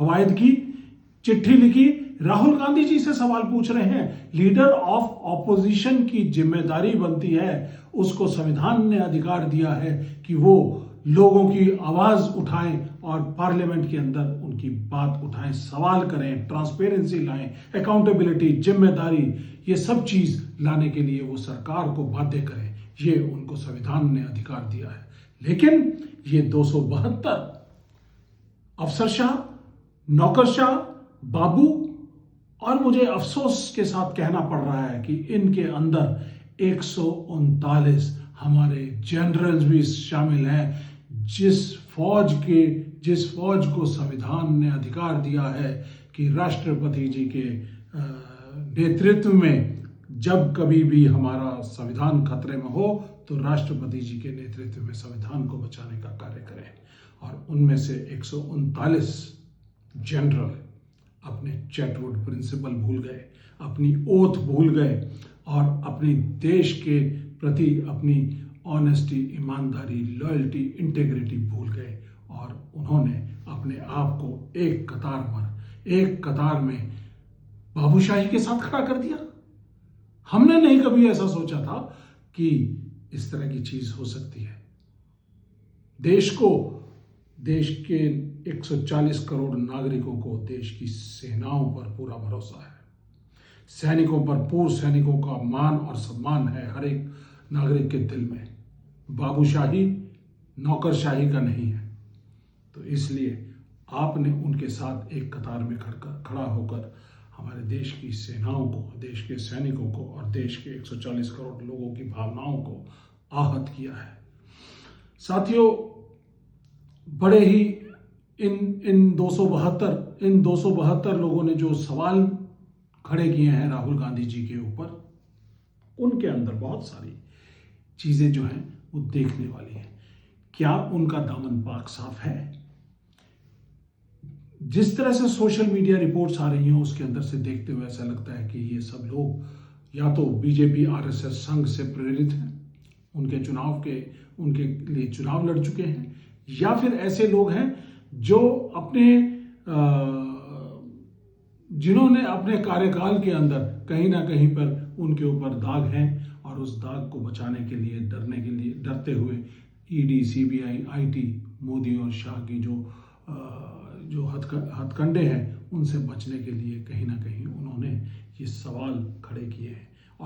कवायद की, चिट्ठी लिखी, राहुल गांधी जी से सवाल पूछ रहे हैं। लीडर ऑफ ऑपोजिशन की जिम्मेदारी बनती है, उसको संविधान ने अधिकार दिया है कि वो लोगों की आवाज उठाएं और पार्लियामेंट के अंदर उनकी बात उठाएं, सवाल करें, ट्रांसपेरेंसी लाएं, अकाउंटेबिलिटी, जिम्मेदारी, ये सब चीज लाने के लिए वो सरकार को बाध्य करें। ये उनको संविधान ने अधिकार दिया है। लेकिन ये 272 अफसरशाह, नौकरशाह, बाबू, और मुझे अफसोस के साथ कहना पड़ रहा है कि इनके अंदर 139 हमारे जनरल्स भी शामिल हैं, जिस फौज को संविधान ने अधिकार दिया है कि राष्ट्रपति जी के नेतृत्व में जब कभी भी हमारा संविधान खतरे में हो तो राष्ट्रपति जी के नेतृत्व में संविधान को बचाने का कार्य करें। और उनमें से 139 जनरल अपने चैटवुड प्रिंसिपल भूल गए, अपनी ओथ भूल गए और अपने देश के प्रति अपनी ऑनेस्टी, ईमानदारी, लॉयल्टी, इंटेग्रिटी भूल गए और उन्होंने अपने आप को एक कतार में बाबूशाही के साथ खड़ा कर दिया। हमने नहीं कभी ऐसा सोचा था कि इस तरह की चीज हो सकती है। देश के 140 करोड़ नागरिकों को देश की सेनाओं पर पूरा भरोसा है। सैनिकों पर, पूर्व सैनिकों का मान और सम्मान है हर एक नागरिक के दिल में। बाबूशाही नौकरशाही का नहीं है। तो इसलिए आपने उनके साथ एक कतार में खड़ा होकर हमारे देश की सेनाओं को, देश के सैनिकों को और देश के 140 करोड़ लोगों की भावनाओं को आहत किया है। साथियों, बड़े ही इन 272 लोगों ने जो सवाल खड़े किए हैं राहुल गांधी जी के ऊपर, उनके अंदर बहुत सारी चीजें जो हैं वो देखने वाली हैं। क्या उनका दामन पाक साफ है? जिस तरह से सोशल मीडिया रिपोर्ट्स आ रही हैं उसके अंदर से देखते हुए ऐसा लगता है कि ये सब लोग या तो बीजेपी आरएसएस संघ से प्रेरित हैं, उनके लिए चुनाव लड़ चुके हैं, या फिर ऐसे लोग हैं जो जिन्होंने अपने कार्यकाल के अंदर कहीं ना कहीं पर उनके ऊपर दाग हैं और उस दाग को बचाने के लिए, डरते हुए ईडी, सीबीआई, आईटी, मोदी और शाह की जो हथकंडे हैं उनसे बचने के लिए कहीं ना कहीं उन्होंने ये सवाल खड़े किए हैं।